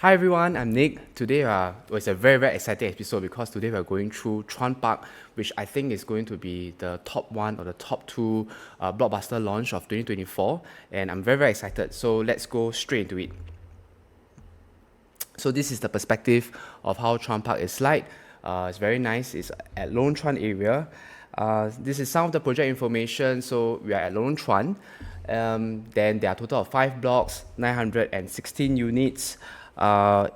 Hi everyone, I'm Nick. Today was a very exciting episode because today we're going through Chuan Park, which I think is going to be the top one or the top two blockbuster launch of 2024, and I'm very excited. So let's go straight into it. So this is the perspective of how Chuan Park is like. It's very nice. It's at Lorong Chuan area. This is some of the project information. So we are at Lorong Chuan. Then there are a total of 5 blocks, 916 units.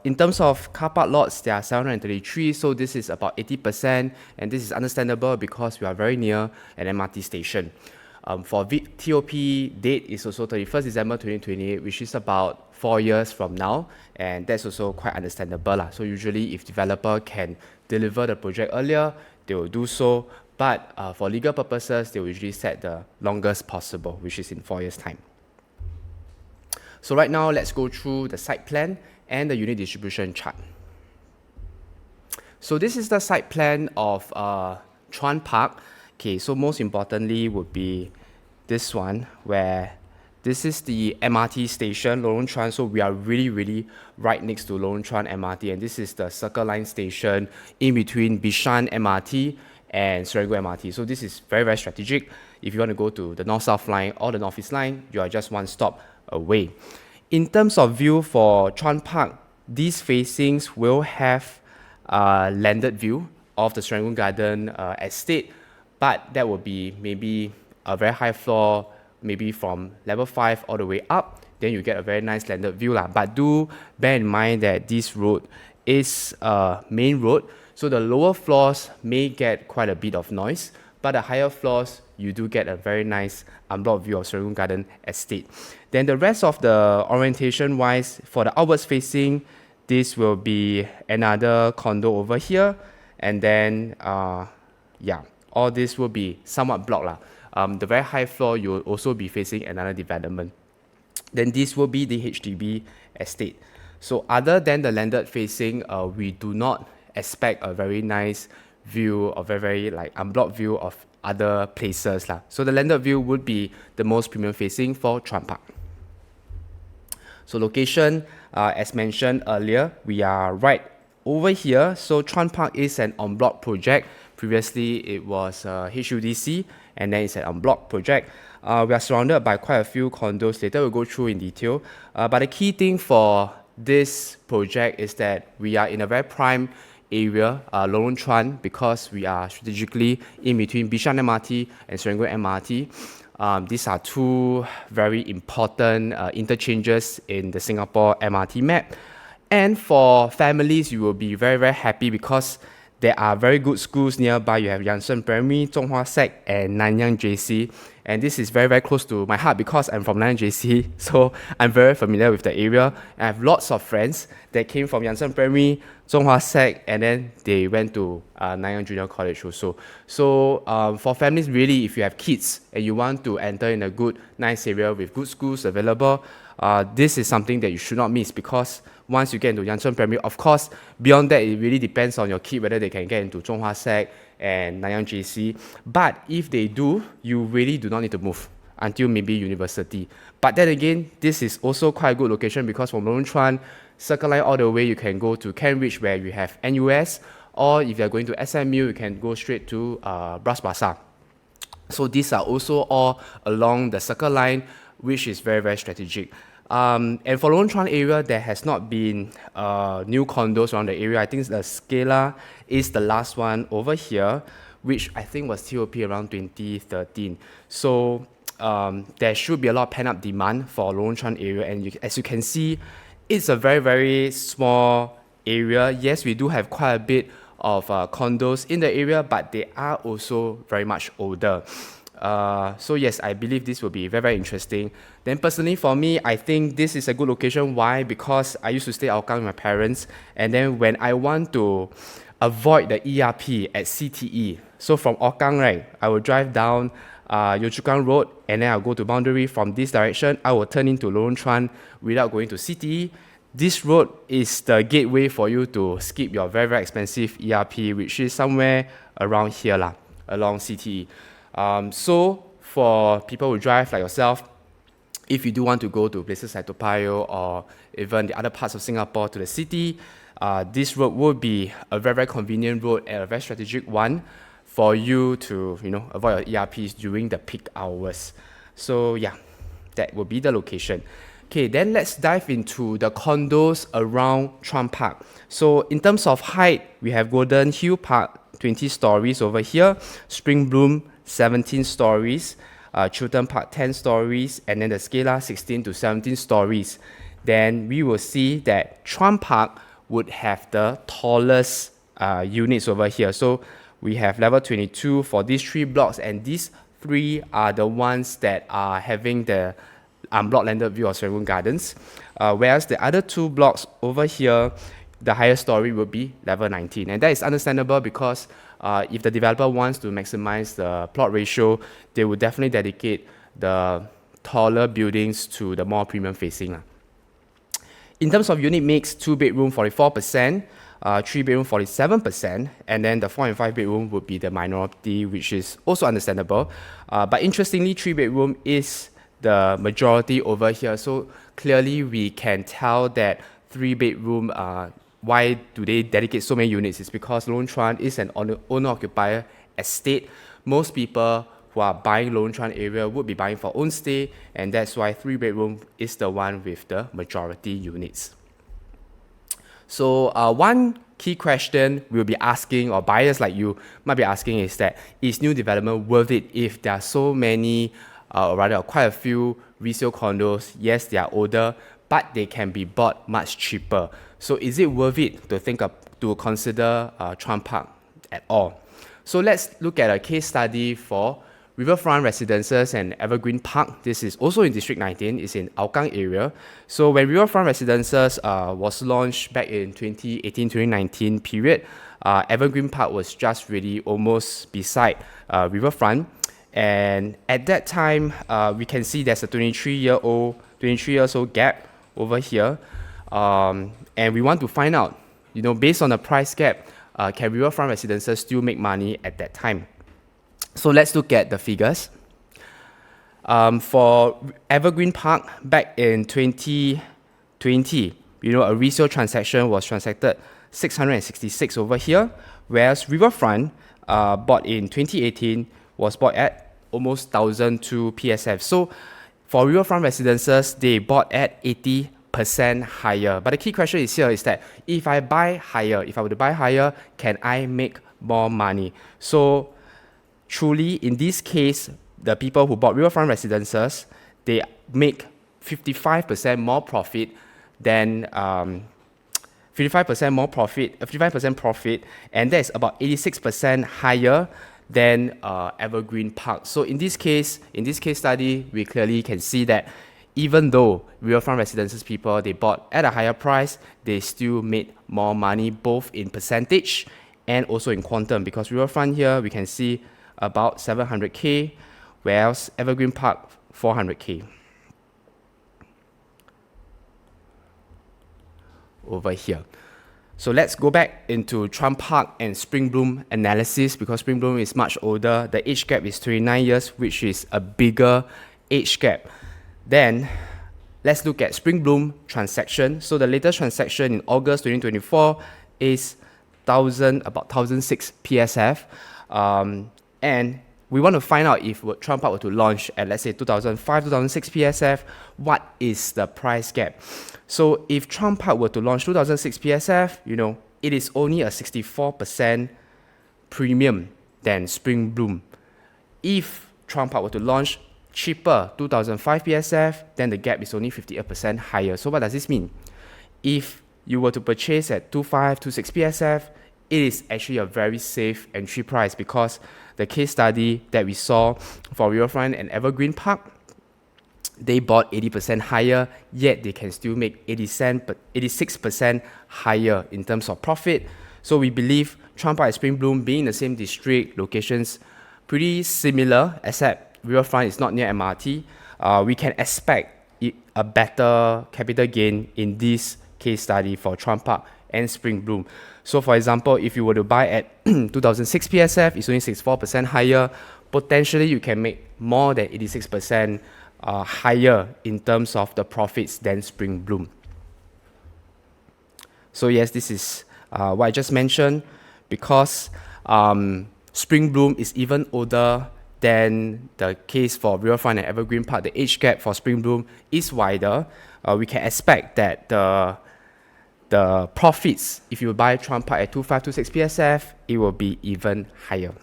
In terms of car park lots, there are 733, so this is about 80%, and this is understandable because we are very near an MRT station. For TOP date is also 31st December 2028, which is about 4 years from now, and that's also quite understandable lah. So usually if developer can deliver the project earlier, they will do so, but for legal purposes, they will usually set the longest possible, which is in 4 years' time. So right now, let's go through the site plan and the unit distribution chart. So this is the site plan of Chuan Park. Okay, so most importantly would be this one, where this is the MRT station, Lorong Chuan. So we are really right next to Lorong Chuan MRT, and this is the Circle Line station in between Bishan MRT and Serangoon MRT. So this is very strategic. If you want to go to the North-South line or the North-East line, you are just one stop away. In terms of view for Chuan Park, these facings will have a landed view of the Serangoon Garden estate, but that will be maybe a very high floor, maybe from level 5 all the way up, then you get a very nice landed view lah. But do bear in mind that this road is a main road, so the lower floors may get quite a bit of noise, but the higher floors, you do get a very nice unblocked view of Serangoon Garden estate. Then the rest of the orientation wise, for the outwards facing, this will be another condo over here, and then all this will be somewhat blocked lah. The very high floor, you will also be facing another development. Then this will be the HDB estate. So other than the landed facing, we do not expect a very nice view of very like unblocked view of other places lah. So the landed view would be the most premium facing for Chuan Park. So location, as mentioned earlier, we are right over here. So Chuan Park is an en bloc project. Previously it was HUDC, and then it's an en bloc project. We are surrounded by quite a few condos. Later we'll go through in detail. But the key thing for this project is that we are in a very prime area, Lorong Chuan, because we are strategically in between Bishan MRT and Serangoon MRT. These are two very important interchanges in the Singapore MRT map. And for families, you will be very happy because there are very good schools nearby. You have Yangsheng Primary, Zhonghua Sec, and Nanyang JC. And this is very close to my heart because I'm from Nanyang JC, so I'm very familiar with the area. I have lots of friends that came from Yangsheng Primary, Zhonghua Sec, and then they went to Nanyang Junior College also. So for families, really, if you have kids and you want to enter in a good, nice area with good schools available, this is something that you should not miss, because once you get into Yangsheng Primary, of course, beyond that, it really depends on your kid whether they can get into Zhonghua Sec and Nanyang JC. But if they do, you really do not need to move until maybe university. But then again, this is also quite a good location because from Lorong Chuan, Circle Line all the way, you can go to Kent Ridge where you have NUS, or if you're going to SMU, you can go straight to Bras Basah. So these are also all along the Circle Line, which is very strategic. And for Lorong Chuan area, there has not been new condos around the area. I think the Scala is the last one over here, which I think was TOP around 2013. So there should be a lot of pent-up demand for Lorong Chuan area, and as you can see, it's a very small area. Yes, we do have quite a bit of condos in the area, but they are also very much older. So yes, I believe this will be very interesting. Then personally for me, I think this is a good location. Why? Because I used to stay at Hougang with my parents, and then when I want to avoid the ERP at CTE, so from Hougang, right, I will drive down Yio Chu Kang Road, and then I'll go to Boundary. From this direction, I will turn into Lorong Chuan without going to CTE. This road is the gateway for you to skip your very expensive ERP, which is somewhere around here lah, along CTE. So for people who drive like yourself, if you do want to go to places like Toa Payoh or even the other parts of Singapore to the city, this road would be a very, very convenient road and a very strategic one for you to, avoid your ERPs during the peak hours. So yeah, that will be the location. Okay, then let's dive into the condos around Chuan Park. So in terms of height, we have Golden Hill Park, 20 stories over here, Springbloom, 17 stories, Chuan Park, 10 stories, and then the Scala, 16 to 17 stories. Then we will see that Chuan Park would have the tallest units over here. So we have level 22 for these 3 blocks, and these 3 are the ones that are having the unblock landed view of Serangoon Gardens, whereas the other 2 blocks over here, the highest story will be level 19. And that is understandable because if the developer wants to maximize the plot ratio, they will definitely dedicate the taller buildings to the more premium facing. In terms of unit mix, 2-bedroom 44%, 3-bedroom 47%, and then the 4 and 5-bedroom would be the minority, which is also understandable. But interestingly, 3-bedroom is the majority over here. So clearly we can tell that 3-bedroom, why do they dedicate so many units? It's because Lorong Chuan is an owner-occupier estate. Most people who are buying Lorong Chuan area would be buying for own stay, and that's why 3-bedroom is the one with the majority units. So one key question we'll be asking, or buyers like you might be asking, is that is new development worth it if there are so many, or rather quite a few resale condos? Yes, they are older, but they can be bought much cheaper. So is it worth it to consider Chuan Park at all? So let's look at a case study for Riverfront Residences and Evergreen Park. This is also in District 19, it's in Hougang area. So when Riverfront Residences was launched back in 2018-2019 period, Evergreen Park was just really almost beside Riverfront. And at that time, we can see there's a 23 years old gap over here. And we want to find out, based on the price gap, can Riverfront Residences still make money at that time? So let's look at the figures. For Evergreen Park, back in 2020, a resale transaction was transacted 666 over here, whereas Riverfront, bought in 2018, was bought at almost 1,002 PSF. So for Riverfront Residences, they bought at 80% higher. But the key question is that if I were to buy higher, can I make more money? So truly, in this case, the people who bought Riverfront Residences, they make 55% more profit than 55% profit, and that's about 86% higher than Evergreen Park. So in this case study, we clearly can see that even though Riverfront Residences people, they bought at a higher price, they still made more money, both in percentage and also in quantum, because Riverfront here, we can see about 700K, whereas Evergreen Park, 400K. Over here. So let's go back into Chuan Park and Springbloom analysis, because Springbloom is much older. The age gap is 29 years, which is a bigger age gap. Then let's look at Springbloom transaction. So the latest transaction in August 2024 is about 1,006 PSF. And we want to find out if Chuan Park were to launch at, let's say, 2005, 2006 PSF, what is the price gap? So if Chuan Park were to launch 2006 PSF, it is only a 64% premium than Springbloom. If Chuan Park were to launch cheaper, 2005 PSF, then the gap is only 58% higher. So what does this mean? If you were to purchase at 25, 26 PSF, it is actually a very safe entry price, because the case study that we saw for Riverfront and Evergreen Park, they bought 80% higher, yet they can still make 86% higher in terms of profit. So we believe Chuan Park and Springbloom, being in the same district, locations pretty similar, except Riverfront is not near MRT. We can expect a better capital gain in this case study for Chuan Park and Springbloom. So for example, if you were to buy at 2006 PSF, it's only 64% higher. Potentially, you can make more than 86% higher in terms of the profits than Springbloom. So yes, this is what I just mentioned, because Springbloom is even older than the case for Riverfront and Evergreen Park. The age gap for Springbloom is wider. We can expect that the profits, if you buy Chuan Park at 2526 PSF, it will be even higher.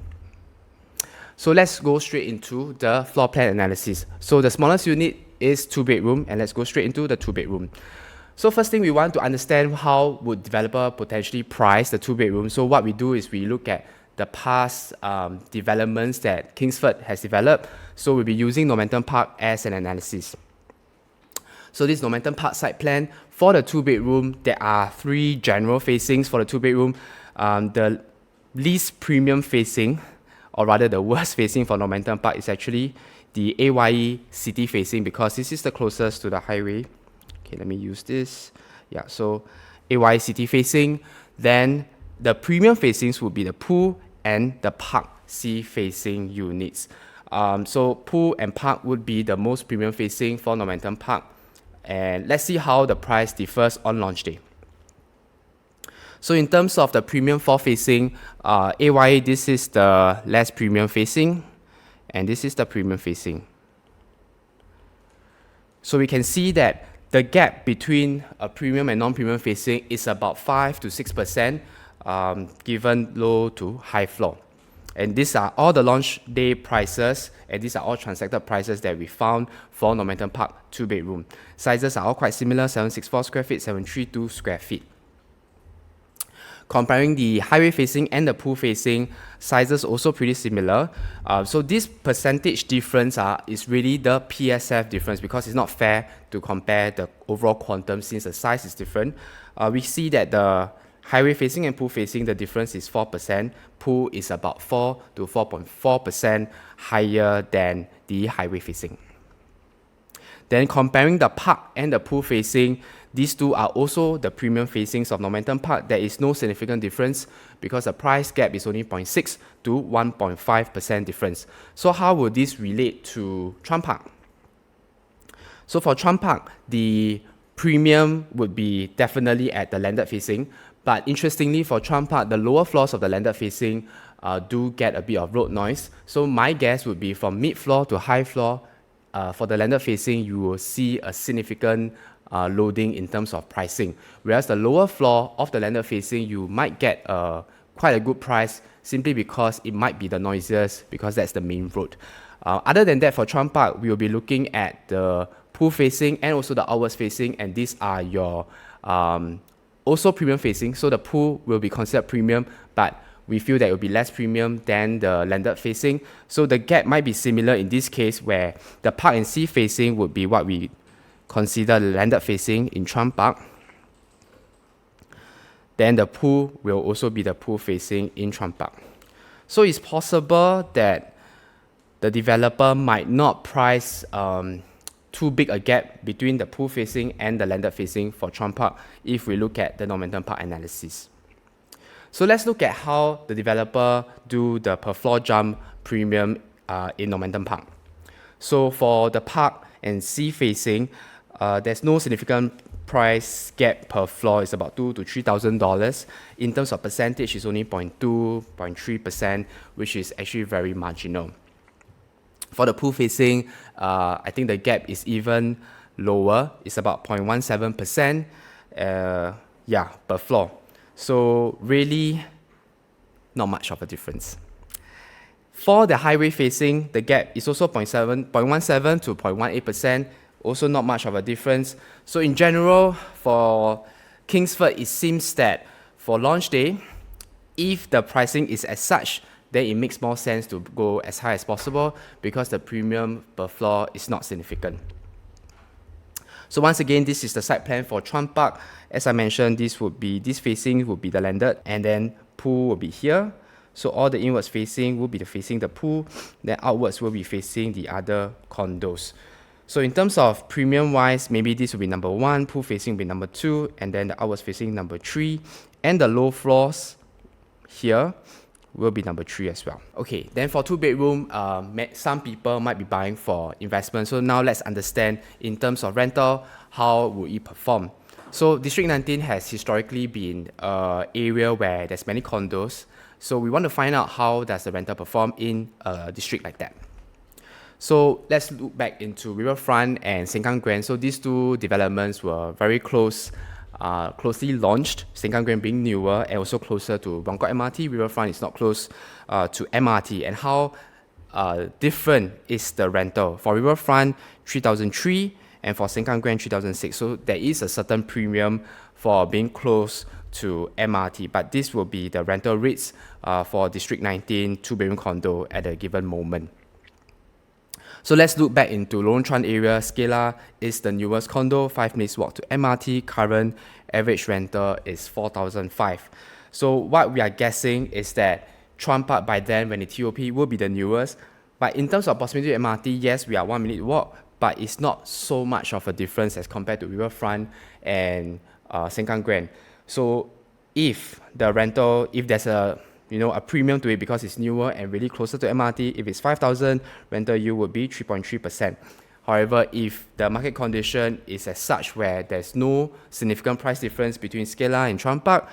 So let's go straight into the floor plan analysis. So the smallest unit is 2-bedroom, and let's go straight into the 2-bedroom. So first thing, we want to understand how would developer potentially price the 2-bedroom. So what we do is we look at the past developments that Kingsford has developed. So we'll be using Normanton Park as an analysis. So this Normanton Park site plan, for the 2-bedroom, there are 3 general facings for the 2-bedroom. The least premium facing, or rather the worst facing for Normanton Park, is actually the AYE city facing, because this is the closest to the highway. Okay, let me use this. Yeah, so AYE city facing. Then the premium facings would be the pool and the park C facing units. So pool and park would be the most premium facing for Normanton Park. And let's see how the price differs on launch day. So in terms of the premium floor facing, AYE, this is the less premium facing, and this is the premium facing. So we can see that the gap between a premium and non-premium facing is about 5 to 6%, given low to high floor. And these are all the launch day prices, and these are all transacted prices that we found for Normanton Park 2-bedroom. Sizes are all quite similar, 764 square feet, 732 square feet. Comparing the highway facing and the pool facing, sizes also pretty similar. So this percentage difference is really the PSF difference, because it's not fair to compare the overall quantum since the size is different. We see that the highway facing and pool facing, the difference is 4%. Pool is about 4 to 4.4% higher than the highway facing. Then comparing the park and the pool facing, these two are also the premium facings of Normanton Park. There is no significant difference, because the price gap is only 0.6 to 1.5% difference. So how will this relate to Chuan Park? So for Chuan Park, the premium would be definitely at the landed facing. But interestingly, for Chuan Park, the lower floors of the landed facing do get a bit of road noise. So my guess would be from mid-floor to high floor, for the landed facing, you will see a significant loading in terms of pricing. Whereas the lower floor of the landed facing, you might get quite a good price, simply because it might be the noisiest, because that's the main road. Other than that, for Chuan Park, we will be looking at the pool facing and also the outwards facing, and these are your also premium facing. So the pool will be considered premium, but we feel that it will be less premium than the landed facing. So the gap might be similar in this case, where the park and sea facing would be what we consider landed facing in Chuan Park. Then the pool will also be the pool facing in Chuan Park. So it's possible that the developer might not price too big a gap between the pool facing and the landed facing for Chuan Park if we look at the Normanton Park analysis. So let's look at how the developer do the per floor jump premium in Normanton Park. So for the park and sea facing, there's no significant price gap per floor. It's about $2,000 to $3,000. In terms of percentage, it's only 0.2, 0.3%, which is actually very marginal. For the pool facing, I think the gap is even lower. It's about 0.17%, per floor. So really, not much of a difference. For the highway facing, the gap is also 0.17 to 0.18%. Also not much of a difference. So in general, for Kingsford, it seems that for launch day, if the pricing is as such, then it makes more sense to go as high as possible, because the premium per floor is not significant. So once again, this is the site plan for Chuan Park. As I mentioned, this facing would be the landed, and then pool will be here. So all the inwards facing will be facing the pool, then outwards will be facing the other condos. So in terms of premium wise, maybe this will be number 1, pool facing will be number 2, and then the outwards facing number 3, and the low floors here will be number 3 as well. Okay, then for 2-bedroom, some people might be buying for investment. So now let's understand in terms of rental, how will it perform? So District 19 has historically been an area where there's many condos. So we want to find out how does the rental perform in a district like that. So let's look back into Riverfront and Sengkang Grand. So these two developments were very closely launched, Sengkang Grand being newer and also closer to Buangkok MRT. Riverfront is not close to MRT. And how different is the rental? For Riverfront, 3,003, and for Sengkang Grand, 3,006. So there is a certain premium for being close to MRT, but this will be the rental rates for District 19 2-bedroom condo at a given moment. So let's look back into Lorong Chuan area. Scala is the newest condo, 5 minutes walk to MRT. Current average rental is 4,005. So what we are guessing is that Chuan Park by then, when the TOP, will be the newest. But in terms of proximity to MRT, yes, we are 1 minute walk, but it's not so much of a difference as compared to Riverfront and Sengkang Grand. So if the rental, if there's a premium to it because it's newer and really closer to MRT, if it's 5,000, rental yield would be 3.3%. However, if the market condition is as such where there's no significant price difference between Scala and Chuan Park,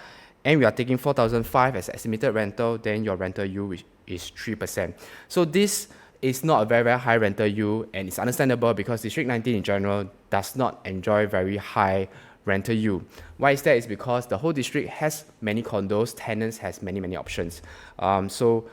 and we are taking 4,005 as estimated rental, then your rental yield is 3%. So this is not a very, very high rental yield, and it's understandable because District 19 in general does not enjoy very high rental yield. Why is that? Is because the whole district has many condos, tenants has many options. So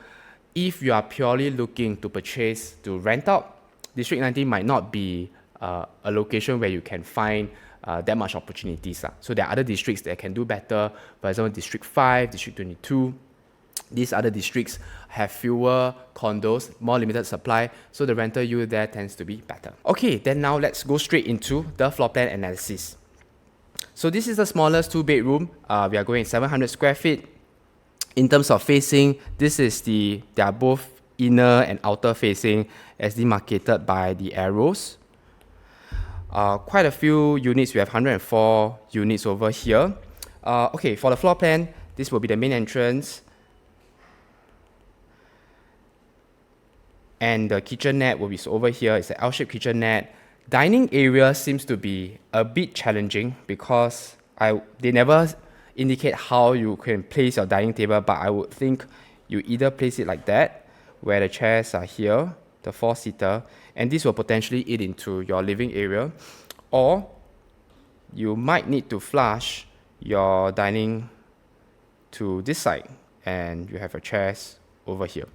if you are purely looking to purchase to rent out, District 19 might not be a location where you can find that much opportunities. So there are other districts that can do better. For example, District 5, District 22. These other districts have fewer condos, more limited supply, so the rental yield there tends to be better. Okay, then now let's go straight into the floor plan analysis. So this is the smallest 2-bedroom. We are going 700 square feet. In terms of facing, they are both inner and outer facing as demarcated by the arrows. Quite a few units. We have 104 units over here. Okay, for the floor plan, this will be the main entrance. And the kitchenette will be over here. It's an L-shaped kitchenette. Dining area seems to be a bit challenging because they never indicate how you can place your dining table, but I would think you either place it like that, where the chairs are here, the 4-seater, and this will potentially eat into your living area, or you might need to flush your dining to this side, and you have your chairs over here.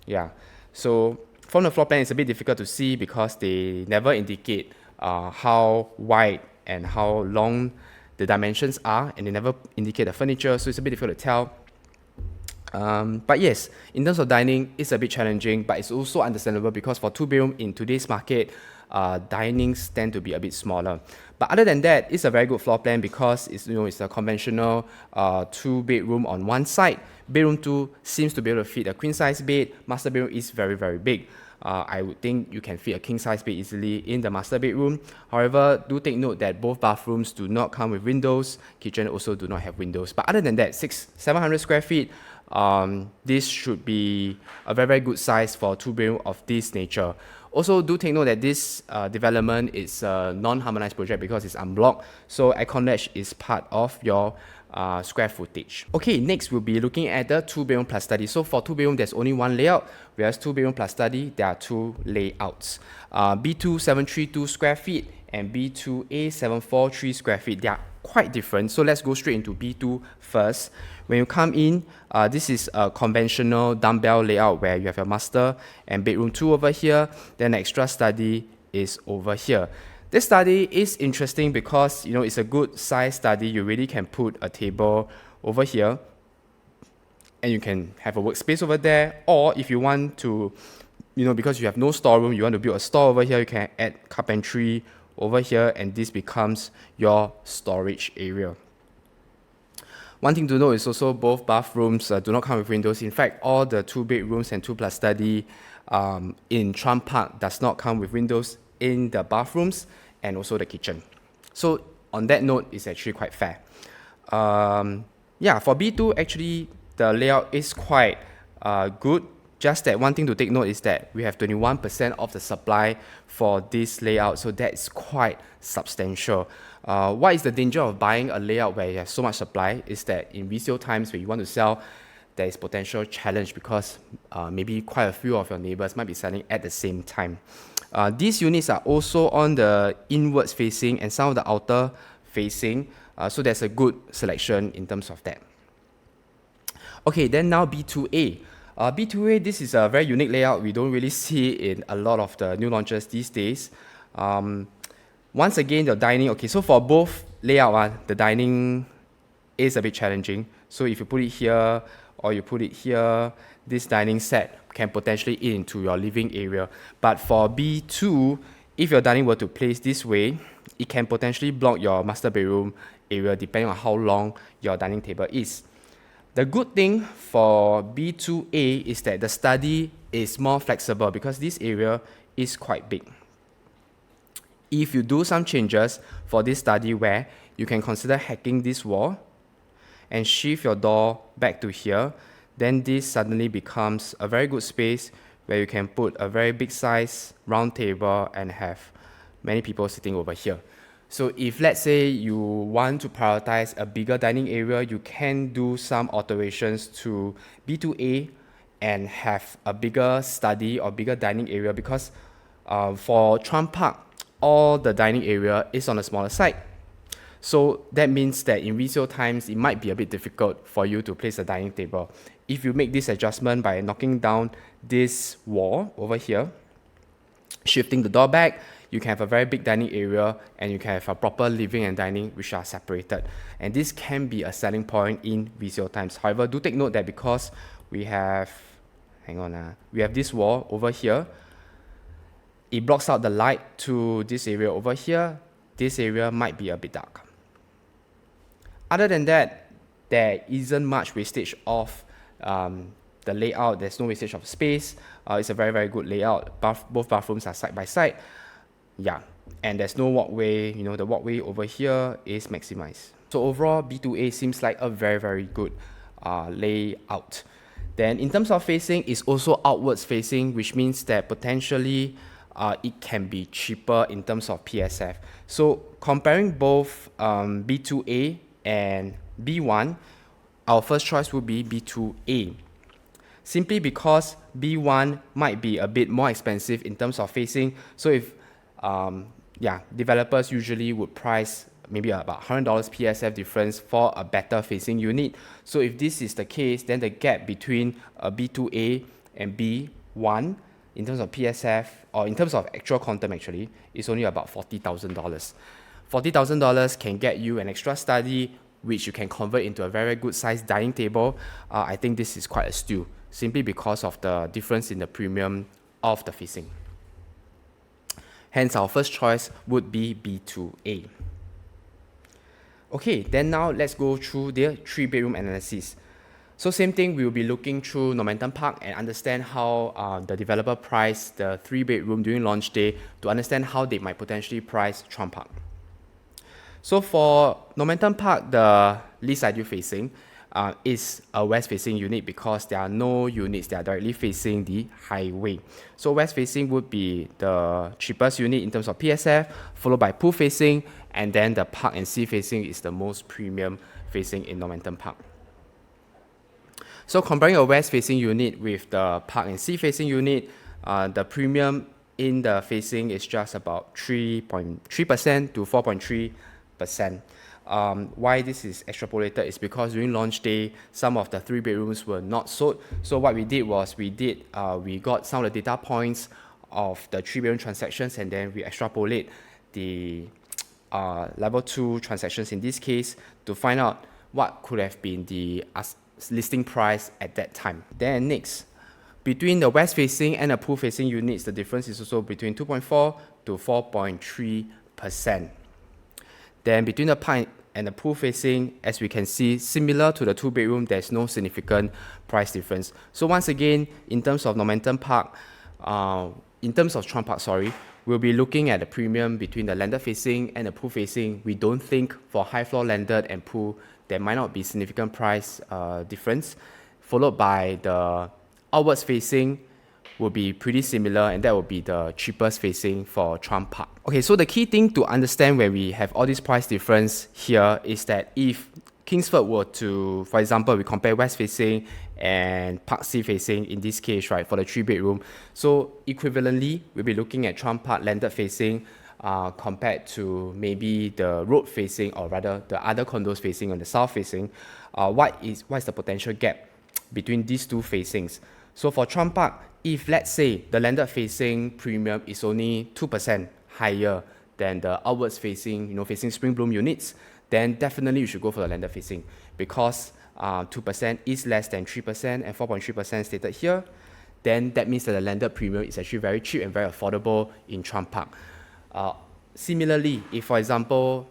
Yeah, so from the floor plan, it's a bit difficult to see because they never indicate how wide and how long the dimensions are, and they never indicate the furniture, so it's a bit difficult to tell. But yes, in terms of dining, it's a bit challenging, but it's also understandable because for 2-bedroom in today's market, dinings tend to be a bit smaller. But other than that, it's a very good floor plan because it's a conventional 2-bedroom on one side. Bedroom 2 seems to be able to fit a queen-size bed. Master bedroom is very, very big. I would think you can fit a king-size bed easily in the master bedroom. However, do take note that both bathrooms do not come with windows. Kitchen also do not have windows. But other than that, 700 square feet, this should be a very, very good size for 2-bedroom of this nature. Also, do take note that this development is a non-harmonized project because it's unblocked. So aircon ledge is part of your square footage. Okay, next we'll be looking at the 2-bedroom plus study. So for 2-bedroom, there's only one layout, whereas 2-bedroom plus study, there are 2 layouts. B2 732 square feet and B2A 743 square feet. They are quite different. So let's go straight into B2 first. When you come in, this is a conventional dumbbell layout where you have your master and bedroom 2 over here. Then extra study is over here. This study is interesting because it's a good size study. You really can put a table over here and you can have a workspace over there, or if you want to, because you have no storeroom, you want to build a store over here, you can add carpentry over here and this becomes your storage area. One thing to note is also both bathrooms do not come with windows. In fact, all the 2 bedrooms and 2 plus study in Chuan Park does not come with windows in the bathrooms and also the kitchen. So on that note, it's actually quite fair. Yeah, for B2, actually, the layout is quite good. Just that one thing to take note is that we have 21% of the supply for this layout, so that's quite substantial. What is the danger of buying a layout where you have so much supply is that in resale times when you want to sell, there is potential challenge because maybe quite a few of your neighbors might be selling at the same time. These units are also on the inwards facing and some of the outer facing, so there's a good selection in terms of that. Okay, then now B2A. B2A, this is a very unique layout. We don't really see in a lot of the new launches these days. Once again, the dining, okay, so for both layout, the dining is a bit challenging. So if you put it here or you put it here, this dining set can potentially eat into your living area. But for B2, if your dining were to place this way, it can potentially block your master bedroom area depending on how long your dining table is. The good thing for B2A is that the study is more flexible because this area is quite big. If you do some changes for this study where you can consider hacking this wall and shift your door back to here, then this suddenly becomes a very good space where you can put a very big size round table and have many people sitting over here. So if let's say you want to prioritize a bigger dining area, you can do some alterations to B2A and have a bigger study or bigger dining area because for Chuan Park, all the dining area is on a smaller side. So that means that in resale times, it might be a bit difficult for you to place a dining table. If you make this adjustment by knocking down this wall over here, shifting the door back, you can have a very big dining area and you can have a proper living and dining which are separated. And this can be a selling point in resale times. However, do take note that because we have, we have this wall over here, it blocks out the light to this area over here. This area might be a bit dark. Other than that, there isn't much wastage of the layout. There's no wastage of space. It's a very, very good layout. Both bathrooms are side by side. Yeah, and there's no walkway. The walkway over here is maximized. So overall, B2A seems like a very, very good layout. Then in terms of facing, it's also outwards facing, which means that potentially it can be cheaper in terms of PSF. So comparing both B2A and B1, our first choice would be B2A. Simply because B1 might be a bit more expensive in terms of facing. So if developers usually would price maybe about $100 PSF difference for a better facing unit. So if this is the case, then the gap between a B2A and B1 in terms of PSF, or in terms of actual quantum actually, is only about $40,000. $40,000 can get you an extra study, which you can convert into a very good sized dining table. I think this is quite a steal, simply because of the difference in the premium of the facing. Hence, our first choice would be B2A. Okay, then now let's go through the 3-bedroom analysis. So same thing, we will be looking through Normanton Park and understand how the developer priced the 3-bedroom during launch day to understand how they might potentially price Chuan Park. So for Normanton Park, the least ideal facing is a west facing unit because there are no units that are directly facing the highway. So west facing would be the cheapest unit in terms of PSF, followed by pool facing, and then the park and sea facing is the most premium facing in Normanton Park. So comparing a west facing unit with the park and sea facing unit, the premium in the facing is just about 3.3% to 4.3%. Why this is extrapolated is because during launch day, some of the 3-bedrooms were not sold. So what we did was we got some of the data points of the 3-bedroom transactions, and then we extrapolate the level 2 transactions in this case to find out what could have been the listing price at that time. Then next, between the west facing and the pool facing units, the difference is also between 2.4 to 4.3%. Then between the park and the pool facing, as we can see, similar to the 2-bedroom, there's no significant price difference. So once again, in terms of Normanton Park, in terms of Chuan Park, we'll be looking at the premium between the landed facing and the pool facing. We don't think for high floor landed and pool, there might not be significant price difference, followed by the outwards facing will be pretty similar, and that will be the cheapest facing for Chuan Park. Okay, so the key thing to understand when we have all this price difference here is that if Kingsford were to, for example, we compare west facing and Park C facing in this case, right, for the 3-bedroom. So equivalently, we'll be looking at Chuan Park landed facing compared to maybe the road facing, or rather the other condos facing on the south facing. What is the potential gap between these two facings? So for Chuan Park, if let's say the landed facing premium is only 2% higher than the outwards facing, facing Springbloom units, then definitely you should go for the landed facing, because 2% is less than 3% and 4.3% stated here. Then that means that the landed premium is actually very cheap and very affordable in Chuan Park. Similarly, if for example,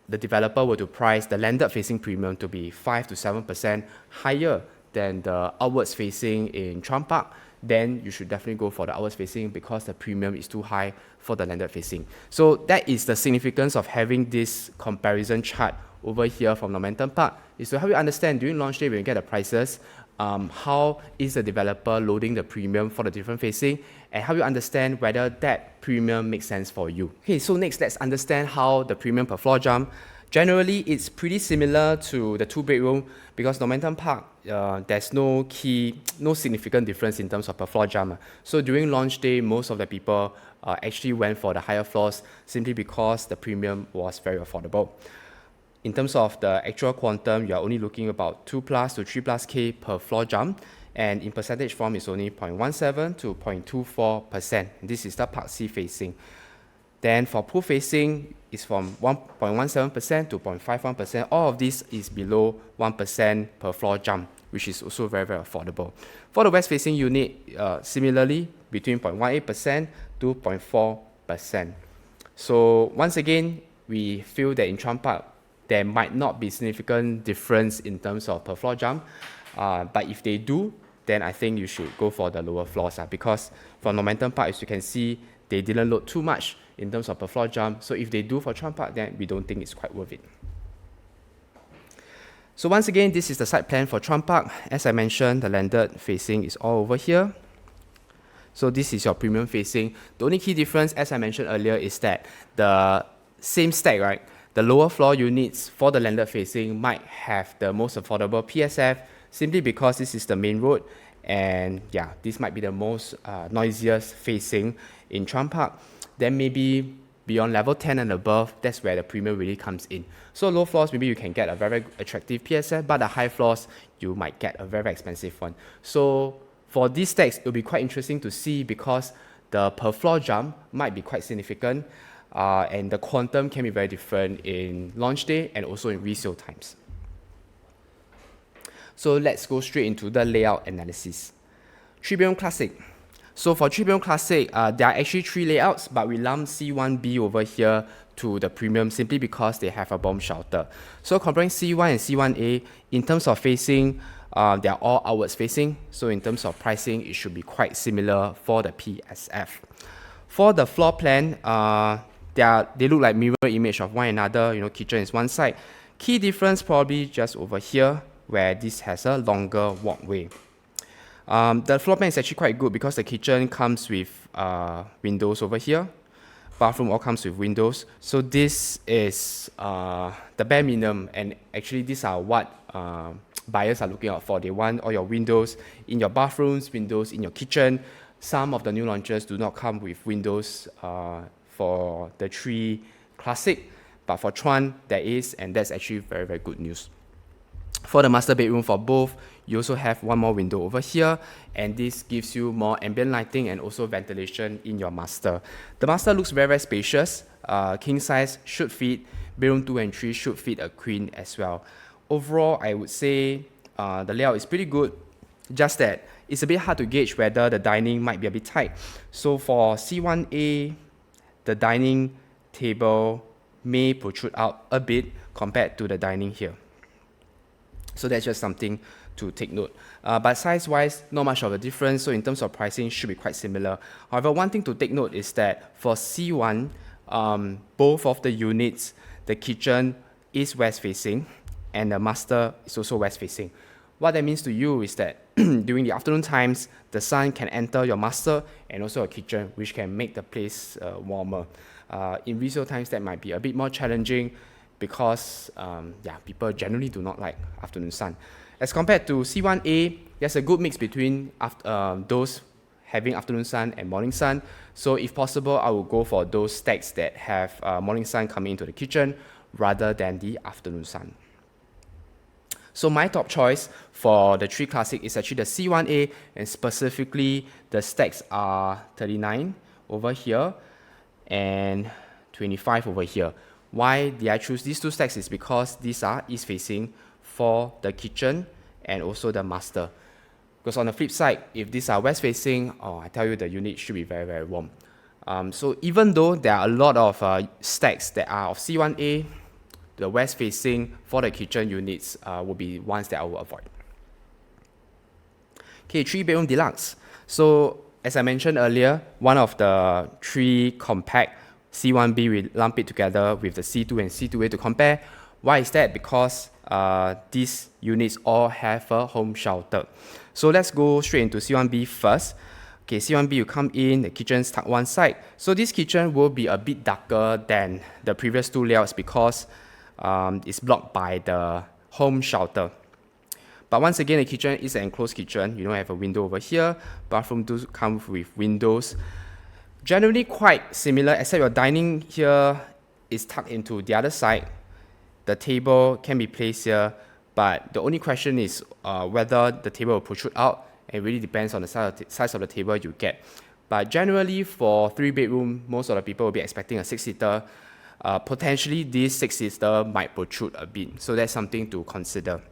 the developer were to price the landed facing premium to be 5 to 7% higher than the outwards facing in Chuan Park, then you should definitely go for the outwards facing, because the premium is too high for the landed facing. So that is the significance of having this comparison chart over here from Normanton Park, is to help you understand during launch day when you get the prices, how is the developer loading the premium for the different facing, and how you understand whether that premium makes sense for you. Okay, so next let's understand how the premium per floor jump. Generally, it's pretty similar to the 2-bedroom, because Normanton Park, there's no significant difference in terms of per floor jump. So during launch day, most of the people actually went for the higher floors simply because the premium was very affordable. In terms of the actual quantum, you're only looking about 2+ to 3+ K per floor jump, and in percentage form, it's only 0.17 to 0.24%. This is the Park C facing. Then for pool facing, it's from 1.17% to 0.51%. All of this is below 1% per floor jump, which is also very, very affordable. For the west facing unit, similarly, between 0.18% to 0.4%. So once again, we feel that in Chuan Park, there might not be significant difference in terms of per floor jump. But if they do, then I think you should go for the lower floors, because from Normanton Park, as you can see, they didn't load too much in terms of per floor jump. So if they do for Chuan Park, then we don't think it's quite worth it. So once again, this is the site plan for Chuan Park. As I mentioned, the landed facing is all over here. So this is your premium facing. The only key difference, as I mentioned earlier, is that the same stack, right? The lower floor units for the landed facing might have the most affordable PSF, simply because this is the main road, and yeah, this might be the most noisiest facing in Chuan Park. Then maybe beyond level 10 and above, that's where the premium really comes in. So low floors, maybe you can get a very attractive PSF, but the high floors, you might get a very expensive one. So for these stacks, it'll be quite interesting to see, because the per floor jump might be quite significant, and the quantum can be very different in launch day and also in resale times. So let's go straight into the layout analysis. 3-bedroom classic. So for 3-bedroom classic, there are actually 3 layouts, but we lump C1B over here to the premium simply because they have a bomb shelter. So comparing C1 and C1A, in terms of facing, they are all outwards facing. So in terms of pricing, it should be quite similar for the PSF. For the floor plan, they look like mirror image of one another. Kitchen is one side. Key difference probably just over here, where this has a longer walkway. The floor plan is actually quite good, because the kitchen comes with windows over here. Bathroom all comes with windows. So this is the bare minimum, and actually these are what buyers are looking out for. They want all your windows in your bathrooms, windows in your kitchen. Some of the new launches do not come with windows for the 3 classic, but for Chuan there is, and that's actually very good news. For the master bedroom for both, you also have one more window over here, and this gives you more ambient lighting and also ventilation in your master. The master looks very spacious. King size should fit. Bedroom 2 and 3 should fit a queen as well. Overall, I would say the layout is pretty good, just that it's a bit hard to gauge whether the dining might be a bit tight. So for C1A, the dining table may protrude out a bit compared to the dining here. So that's just something to take note. But size-wise, not much of a difference. So in terms of pricing, should be quite similar. However, one thing to take note is that for C1, both of the units, the kitchen is west-facing, and the master is also west-facing. What that means to you is that during the afternoon times, the sun can enter your master and also your kitchen, which can make the place warmer. In resale times, that might be a bit more challenging because people generally do not like afternoon sun. As compared to C1A, there's a good mix between those having afternoon sun and morning sun. So if possible, I will go for those stacks that have morning sun coming into the kitchen rather than the afternoon sun. So my top choice for the 3 Classic is actually the C1A, and specifically the stacks are 39 over here and 25 over here. Why did I choose these 2 stacks is because these are east facing for the kitchen and also the master. Because on the flip side, if these are west facing, I tell you the unit should be very, very warm. So even though there are a lot of stacks that are of C1A, the west facing for the kitchen units will be ones that I will avoid. Okay, 3-bedroom deluxe. So as I mentioned earlier, one of the 3 compact C1B, we lump it together with the C2 and C2A to compare. Why is that? Because these units all have a home shelter. So let's go straight into C1B first. Okay, C1B, you come in, the kitchen's tucked one side. So this kitchen will be a bit darker than the previous 2 layouts because it's blocked by the home shelter. But once again, the kitchen is an enclosed kitchen. You don't have a window over here. Bathroom does come with windows. Generally quite similar, except your dining here is tucked into the other side. The table can be placed here, but the only question is whether the table will protrude out. It really depends on the size of the table you get. But generally for 3-bedroom, most of the people will be expecting a 6-seater. Potentially this 6-seater might protrude a bit, so that's something to consider.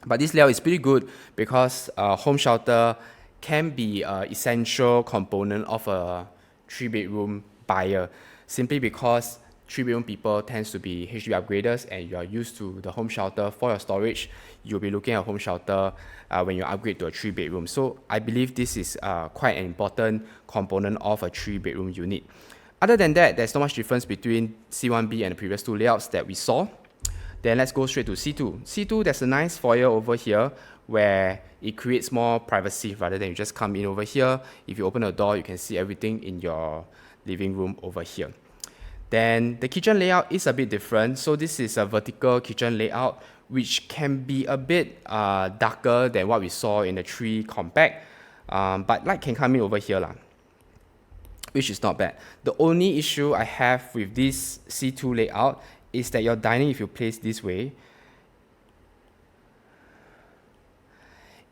But this layout is pretty good because home shelter can be an essential component of a 3-bedroom buyer, simply because 3-bedroom people tends to be HDB upgraders and you are used to the home shelter for your storage. You'll be looking at home shelter when you upgrade to a 3-bedroom. So I believe this is quite an important component of a 3-bedroom unit. Other than that, there's not much difference between C1B and the previous 2 layouts that we saw. Then let's go straight to C2. C2, there's a nice foyer over here where it creates more privacy rather than you just come in over here. If you open the door, you can see everything in your living room over here. Then the kitchen layout is a bit different. So this is a vertical kitchen layout, which can be a bit darker than what we saw in the 3 compact. But light can come in over here, which is not bad. The only issue I have with this C2 layout is that your dining, if you place this way,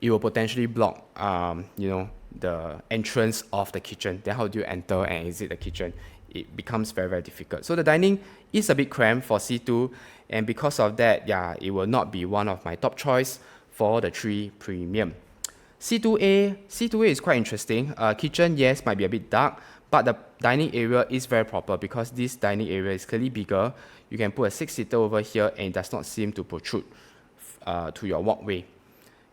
it will potentially block the entrance of the kitchen. Then how do you enter and exit the kitchen? It becomes very, very difficult. So the dining is a bit cramped for C2, and because of that, it will not be one of my top choice for the 3 Premium. C2A is quite interesting. Kitchen, yes, might be a bit dark, but the dining area is very proper because this dining area is clearly bigger. You can put a 6-seater over here and it does not seem to protrude to your walkway.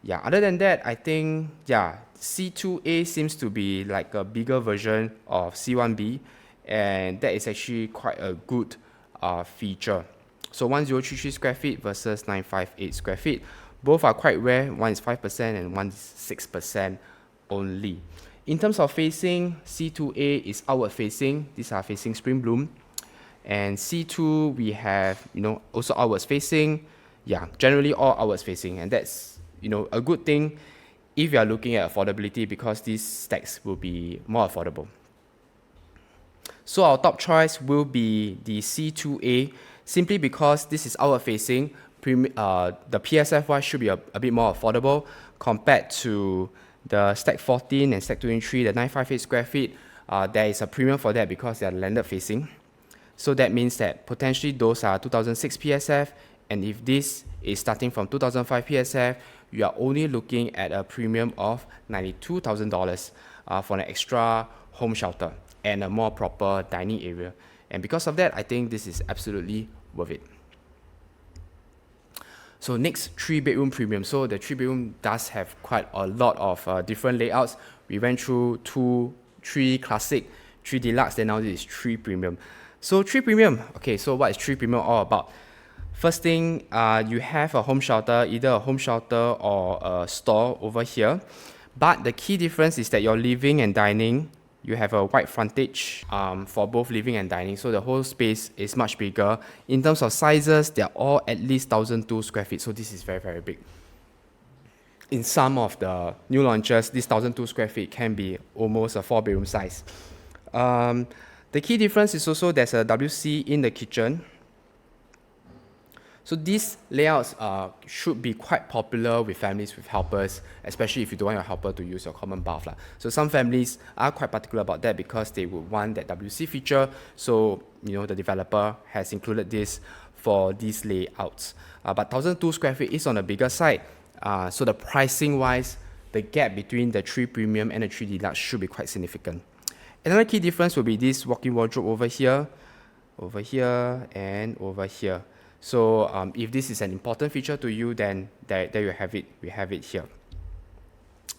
Other than that, I think, C2A seems to be like a bigger version of C1B, and that is actually quite a good feature. So 1033 square feet versus 958 square feet. Both are quite rare. One is 5% and one is 6% only. In terms of facing, C2A is outward facing. These are facing Springbloom. And C2, we have, also outwards facing. Generally all outwards facing. And that's, a good thing if you are looking at affordability, because these stacks will be more affordable. So our top choice will be the C2A, simply because this is outward facing. The PSF-wise should be a bit more affordable compared to the Stack 14 and Stack 23, the 958 square feet. There is a premium for that because they are landed facing. So that means that potentially those are 2006 PSF, and if this is starting from 2005 PSF, you are only looking at a premium of $92,000 for an extra home shelter and a more proper dining area. And because of that, I think this is absolutely worth it. So next, 3-bedroom premium. So the 3-bedroom does have quite a lot of different layouts. We went through 3 Classic, 3 Deluxe, then now this is 3 Premium. So 3 Premium, okay, so what is 3 Premium all about? First thing, you have a home shelter, either a home shelter or a store over here. But the key difference is that your living and dining, you have a wide frontage for both living and dining. So the whole space is much bigger. In terms of sizes, they're all at least 1,002 square feet. So this is very, very big. In some of the new launches, this 1,002 square feet can be almost a 4-bedroom size. The key difference is also there's a WC in the kitchen. So these layouts should be quite popular with families with helpers, especially if you don't want your helper to use your common bath. So some families are quite particular about that because they would want that WC feature. So the developer has included this for these layouts. But 1,002 square feet is on the bigger side. So the pricing wise, the gap between the 3 Premium and the 3 Deluxe should be quite significant. Another key difference will be this walk-in wardrobe over here, and over here. So if this is an important feature to you, then there you have it. We have it here.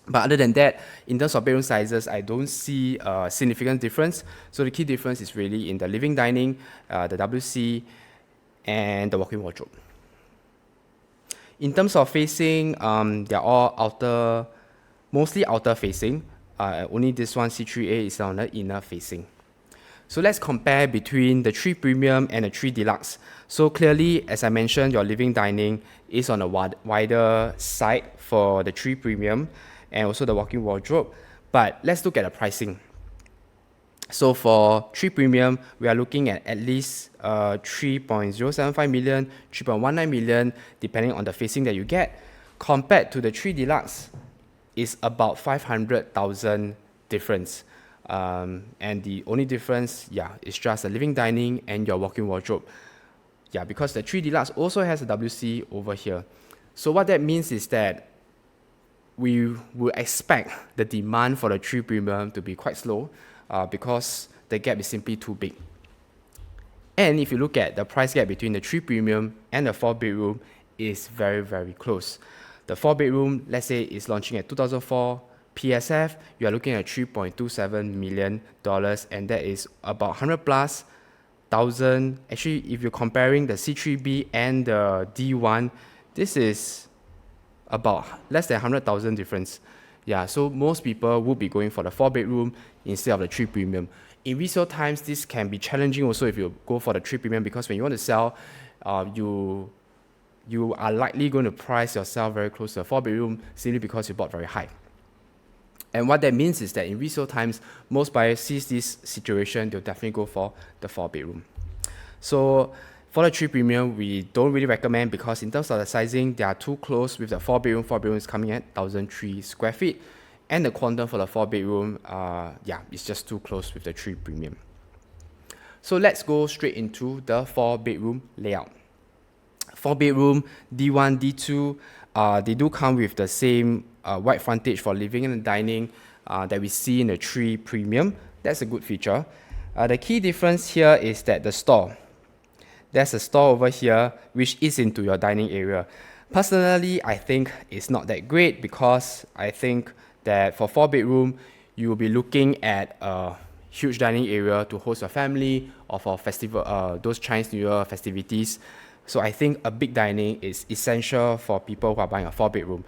But other than that, in terms of bedroom sizes, I don't see a significant difference. So the key difference is really in the living dining, the WC, and the walk-in wardrobe. In terms of facing, they're all mostly outer facing. Only this one, C3A, is on the inner facing. So let's compare between the 3 Premium and the 3 Deluxe. So clearly, as I mentioned, your living dining is on a wider side for the 3 Premium and also the walk-in wardrobe. But let's look at the pricing. So for 3 Premium, we are looking at least 3.075 million, 3.19 million, depending on the facing that you get. Compared to the 3 Deluxe, is about 500,000 difference. And the only difference, is just the living dining and your walk-in wardrobe. Because the 3 Deluxe also has a WC over here. So what that means is that we will expect the demand for the 3 Premium to be quite slow because the gap is simply too big. And if you look at the price gap between the 3 Premium and the 4-bedroom, is very, very close. The 4-bedroom, let's say, is launching at 2004 PSF. You are looking at $3.27 million, and that is about 100 plus thousand. Actually, if you're comparing the C3B and the D1, this is about less than 100,000 difference. So most people would be going for the 4-bedroom instead of the 3 Premium. In resale times, this can be challenging also if you go for the 3 Premium, because when you want to sell, you are likely going to price yourself very close to a 4-bedroom simply because you bought very high. And what that means is that in resale times, most buyers see this situation, they'll definitely go for the 4-bedroom. So for the 3 Premium, we don't really recommend because in terms of the sizing, they are too close with the 4-bedroom. 4-bedroom is coming at 1,003 square feet. And the quantum for the 4-bedroom, it's just too close with the 3 Premium. So let's go straight into the 4-bedroom layout. 4-bedroom, D1, D2, they do come with the same wide frontage for living and dining that we see in the 3 Premium. That's a good feature. The key difference here is that the store. There's a store over here which is into your dining area. Personally, I think it's not that great because I think that for 4-bedroom, you will be looking at a huge dining area to host your family or for festival, those Chinese New Year festivities. So I think a big dining is essential for people who are buying a 4-bedroom.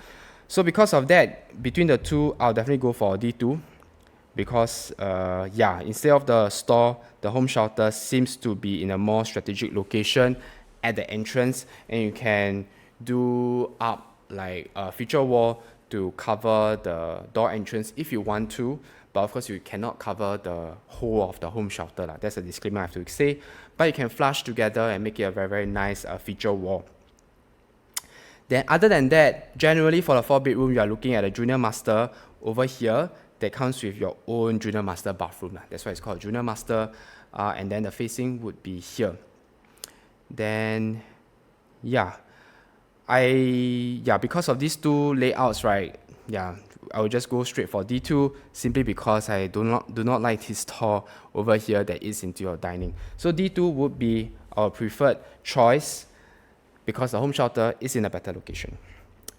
So because of that, between the two, I'll definitely go for D2 because, instead of the store, the home shelter seems to be in a more strategic location at the entrance, and you can do up like a feature wall to cover the door entrance if you want to, but of course you cannot cover the whole of the home shelter. That's a disclaimer I have to say. But you can flush together and make it a very, very nice feature wall. Then other than that, generally for the 4-bedroom, you are looking at a junior master over here that comes with your own junior master bathroom. That's why it's called junior master. And then the facing would be here. Then, because of these two layouts, right, I will just go straight for D2 simply because I do not like this store over here that is into your dining. So D2 would be our preferred choice because the home shelter is in a better location.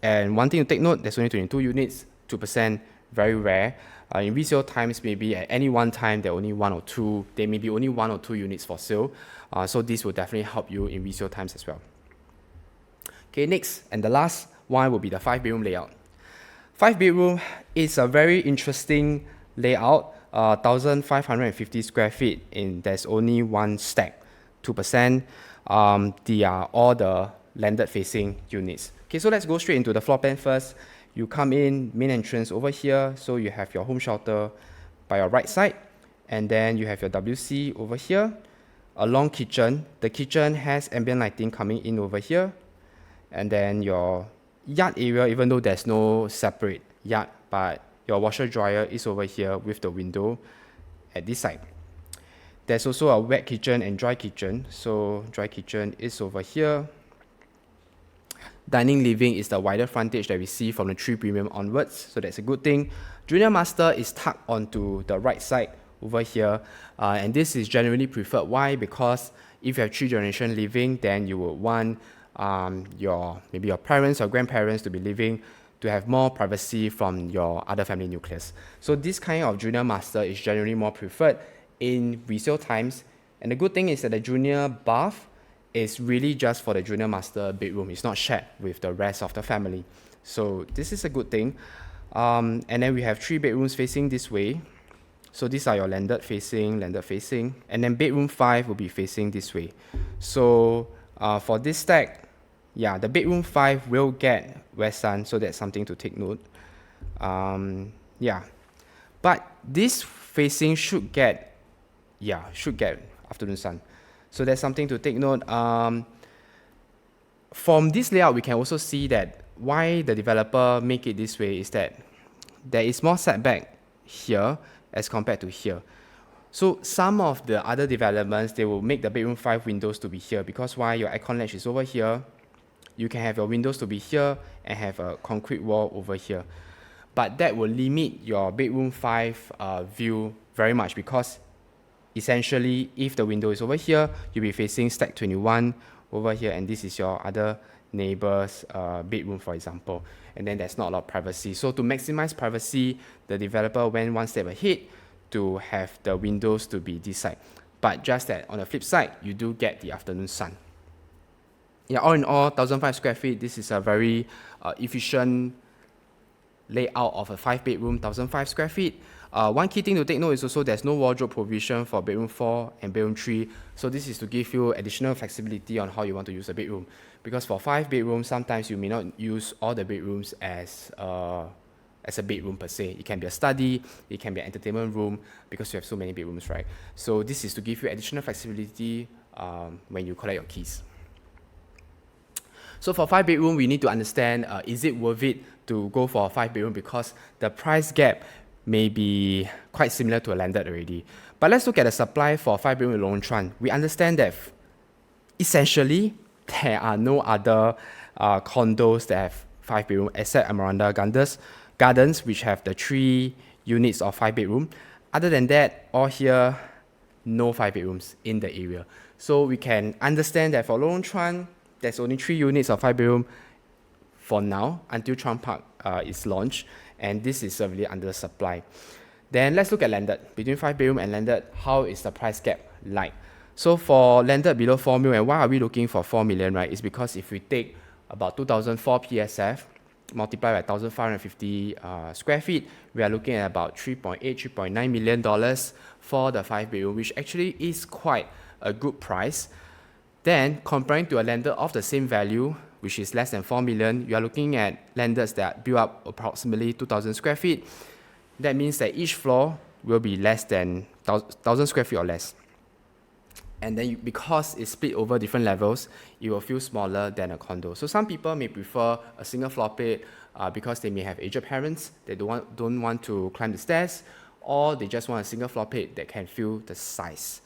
And one thing to take note, there's only 22 units, 2%, very rare. In resale times, maybe at any one time, there may be only one or two units for sale. So this will definitely help you in resale times as well. Okay, next and the last one will be the 5-bedroom layout. 5-bedroom is a very interesting layout, 1,550 square feet, and there's only one stack, 2%. They are all the landed facing units. Okay, so let's go straight into the floor plan first. You come in, main entrance over here, so you have your home shelter by your right side, and then you have your WC over here. A long kitchen. The kitchen has ambient lighting coming in over here, and then your yard area, even though there's no separate yard, but your washer dryer is over here with the window at this side. There's also a wet kitchen and dry kitchen. So dry kitchen is over here. Dining living is the wider frontage that we see from the 3 premium onwards, so that's a good thing. Junior master is tucked onto the right side over here, and this is generally preferred. Why? Because if you have 3 generation living, then you would want maybe your parents or grandparents to be living to have more privacy from your other family nucleus. So this kind of junior master is generally more preferred in resale times. And the good thing is that the junior bath is really just for the junior master bedroom. It's not shared with the rest of the family. So this is a good thing. And then we have 3 bedrooms facing this way. So these are your landed facing. And then bedroom 5 will be facing this way. So for this stack, yeah, the bedroom 5 will get west sun, so that's something to take note. Yeah, but this facing should get afternoon sun. So that's something to take note. From this layout, we can also see that why the developer make it this way is that there is more setback here as compared to here. So some of the other developments, they will make the bedroom 5 windows to be here, because why? Your aircon ledge is over here. You can have your windows to be here and have a concrete wall over here. But that will limit your bedroom 5 view very much, because essentially, if the window is over here, you'll be facing stack 21 over here, and this is your other neighbor's bedroom, for example. And then there's not a lot of privacy. So to maximize privacy, the developer went one step ahead to have the windows to be this side. But just that on the flip side, you do get the afternoon sun. Yeah, all in all, 1,005 square feet, this is a very efficient layout of a 5-bedroom, 1,005 square feet. One key thing to take note is also there's no wardrobe provision for bedroom 4 and bedroom 3. So this is to give you additional flexibility on how you want to use a bedroom. Because for 5 bedrooms, sometimes you may not use all the bedrooms as a bedroom per se. It can be a study, it can be an entertainment room, because you have so many bedrooms, right? So this is to give you additional flexibility when you collect your keys. So for 5-bedroom, we need to understand, is it worth it to go for a 5-bedroom, because the price gap may be quite similar to a landed already. But let's look at the supply for 5-bedroom in Lorong Chuan. We understand that essentially there are no other condos that have 5-bedroom except Amaranda Gardens, which have the 3 units of 5-bedroom. Other than that, all here, no 5-bedrooms in the area. So we can understand that for Lorong Chuan, there's only 3 units of 5-bedroom for now until Chuan Park is launched, and this is severely under supply. Then let's look at landed. Between 5-bedroom and landed, how is the price gap like? So for landed below 4 million, and why are we looking for 4 million, right? It's because if we take about 2004 PSF, multiply by 1,550 square feet, we are looking at about $3.8, $3.9 million for the 5-bedroom, which actually is quite a good price. Then, comparing to a landed of the same value, which is less than 4 million, you are looking at landeds that build up approximately 2,000 square feet. That means that each floor will be less than 1,000 square feet or less. And then because it's split over different levels, it will feel smaller than a condo. So some people may prefer a single floor plate because they may have aged parents, they don't want to climb the stairs, or they just want a single floor plate that can fill the size.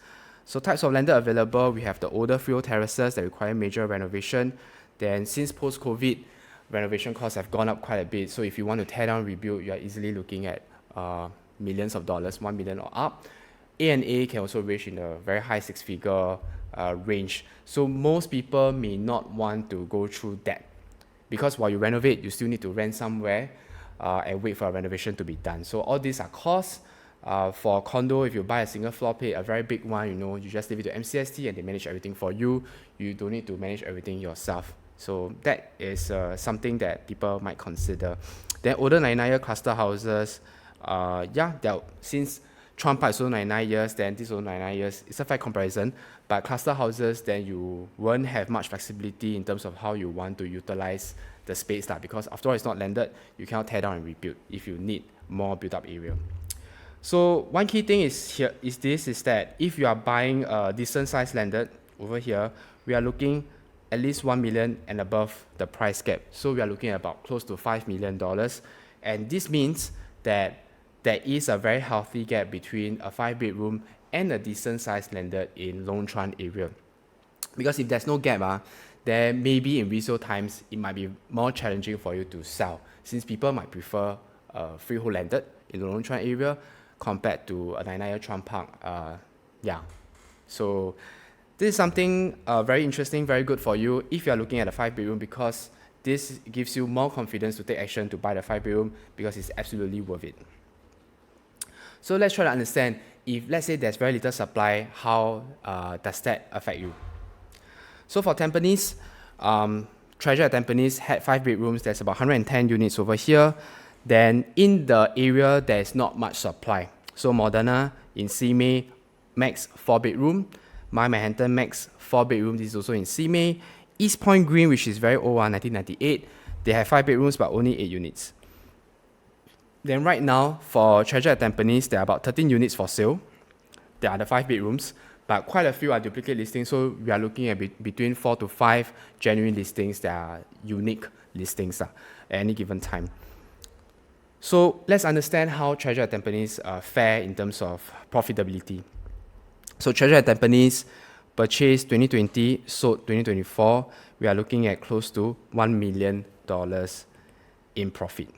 So types of landed available, we have the older freehold terraces that require major renovation. Then since post-COVID, renovation costs have gone up quite a bit. So if you want to tear down, rebuild, you are easily looking at millions of dollars, 1 million or up. A&A can also range in a very high 6-figure range. So most people may not want to go through that, because while you renovate, you still need to rent somewhere and wait for a renovation to be done. So all these are costs. For a condo, if you buy a single floor plate, a very big one, you just leave it to MCST and they manage everything for you. You don't need to manage everything yourself So that is something that people might consider. Then older 99-year cluster houses, since Chuan Park is also 99 years, then this is also 99 years. It's a fair comparison. But cluster houses, then you won't have much flexibility in terms of how you want to utilize the space, because after all, it's not landed. You cannot tear down and rebuild if you need more built-up area. So one key thing is that if you are buying a decent size landed over here, we are looking at least 1 million and above the price cap. So we are looking at about close to $5 million. And this means that there is a very healthy gap between a 5-bedroom and a decent size landed in Lorong Chuan area. Because if there's no gap, then maybe in resale times, it might be more challenging for you to sell, since people might prefer freehold landed in the Lorong Chuan area compared to a 99-year Chuan Park. So this is something very interesting, very good for you if you are looking at a 5-bedroom, because this gives you more confidence to take action to buy the 5-bedroom, because it's absolutely worth it. So let's try to understand, if let's say there's very little supply, how does that affect you? So for Tampines, Treasure at Tampines had 5 bedrooms. There's about 110 units over here. Then in the area, there's not much supply. So Moderna in Simei, max 4-bedroom. My Manhattan, max 4-bedroom. This is also in Simei. East Point Green, which is very old, 1998. They have 5 bedrooms, but only 8 units. Then right now, for Treasure at Tampines, there are about 13 units for sale. There are the 5 bedrooms, but quite a few are duplicate listings, so we are looking at between 4 to 5 genuine listings that are unique listings at any given time. So let's understand how Treasure at Tampines fare in terms of profitability. So Treasure at Tampines purchased 2020, sold 2024. We are looking at close to $1 million in profit.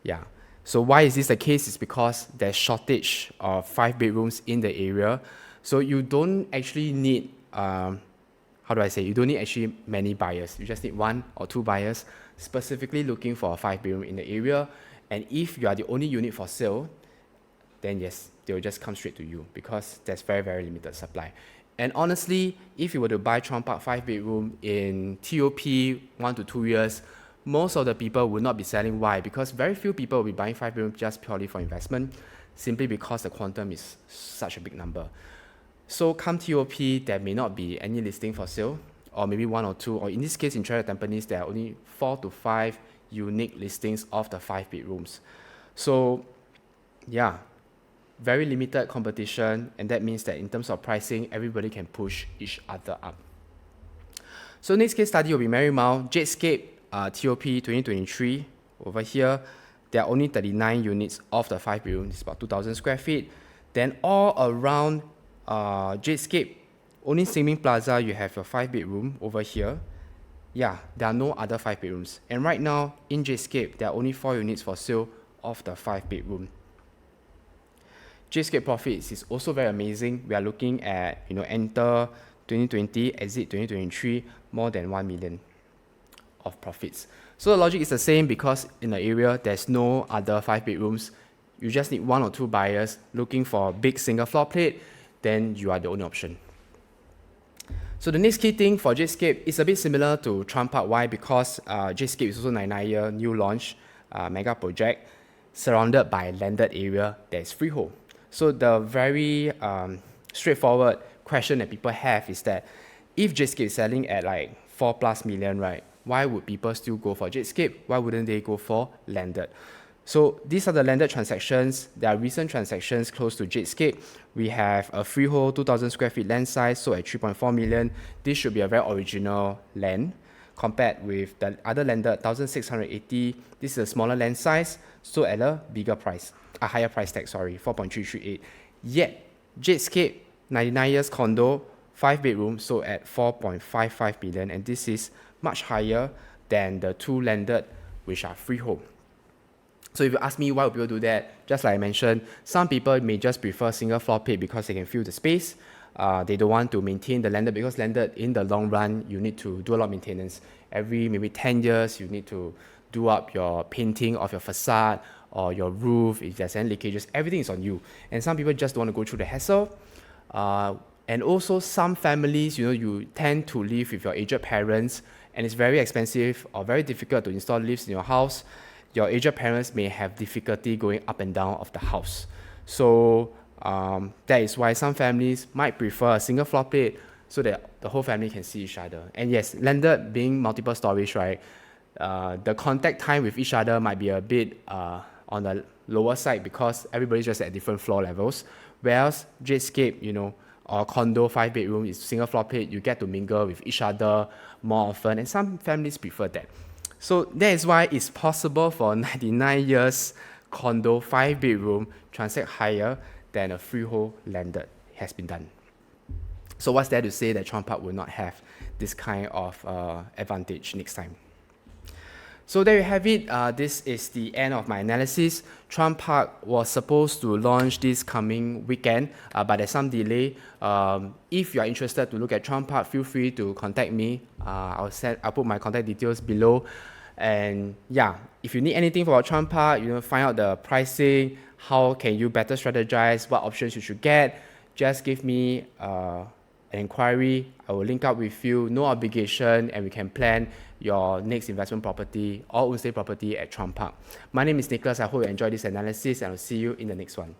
Yeah. So why is this the case? It's because there's shortage of 5 bedrooms in the area. So you don't actually need, you don't need actually many buyers. You just need 1 or 2 buyers specifically looking for a 5-bedroom in the area. And if you are the only unit for sale, then yes, they will just come straight to you, because there's very, very limited supply. And honestly, if you were to buy Chuan Park 5-bedroom in TOP 1 to 2 years, most of the people will not be selling. Why? Because very few people will be buying 5-bedroom just purely for investment, simply because the quantum is such a big number. So come TOP, there may not be any listing for sale, or maybe 1 or 2, or in this case in Treasure Tampines, there are only 4 to 5 unique listings of the 5 bedrooms. So yeah, very limited competition, and that means that in terms of pricing, everybody can push each other up. So next case study will be Marymount, Jadescape, TOP 2023. Over here, there are only 39 units of the 5 bedroom. It's about 2,000 square feet. Then all around Jadescape, only Singming Plaza, you have your 5-bedroom over here. Yeah, there are no other 5 bedrooms. And right now, in Jadescape, there are only 4 units for sale of the 5-bedroom. Jadescape profits is also very amazing. We are looking at, enter 2020, exit 2023, more than 1 million of profits. So the logic is the same, because in the area, there's no other 5 bedrooms. You just need 1 or 2 buyers looking for a big single floor plate, then you are the only option. So the next key thing for Jadescape is a bit similar to Chuan Park. Why? Because Jadescape is also 99-year new launch mega project surrounded by landed area that is freehold. So the very straightforward question that people have is that if Jadescape is selling at like 4+ million, right? Why would people still go for Jadescape? Why wouldn't they go for landed? So these are the landed transactions. There are recent transactions close to Jadescape. We have a freehold 2,000 square feet land size, so at 3.4 million. This should be a very original land compared with the other landed 1,680. This is a smaller land size, so at a higher price tag, 4.338. Yet Jadescape 99 years condo, 5 bedrooms, so at 4.55 billion, and this is much higher than the 2 landed which are freehold. So if you ask me why would people do that, just like I mentioned, some people may just prefer single floor plate because they can fill the space. They don't want to maintain the landed, because landed in the long run, you need to do a lot of maintenance. Every maybe 10 years, you need to do up your painting of your facade or your roof. If there's any leakages, everything is on you. And some people just don't want to go through the hassle. And also some families, you tend to live with your aged parents and it's very expensive or very difficult to install lifts in your house. Your aged parents may have difficulty going up and down of the house. So that is why some families might prefer a single floor plate so that the whole family can see each other. And yes, landed being multiple stories, right? The contact time with each other might be a bit on the lower side because everybody's just at different floor levels. Whereas Jadescape, or condo 5-bedroom is single floor plate, you get to mingle with each other more often, and some families prefer that. So that is why it's possible for 99 years condo 5-bedroom transact higher than a freehold landed has been done. So what's there to say that Chuan Park will not have this kind of advantage next time? So there you have it. This is the end of my analysis. Chuan Park was supposed to launch this coming weekend, but there's some delay. If you are interested to look at Chuan Park, feel free to contact me. I'll put my contact details below. And yeah, if you need anything for Chuan Park, find out the pricing, how can you better strategize, what options you should get, just give me an inquiry. I will link up with you, no obligation, and we can plan your next investment property or own stay property at Chuan Park. My name is Nicholas. I hope you enjoyed this analysis, and I'll see you in the next one.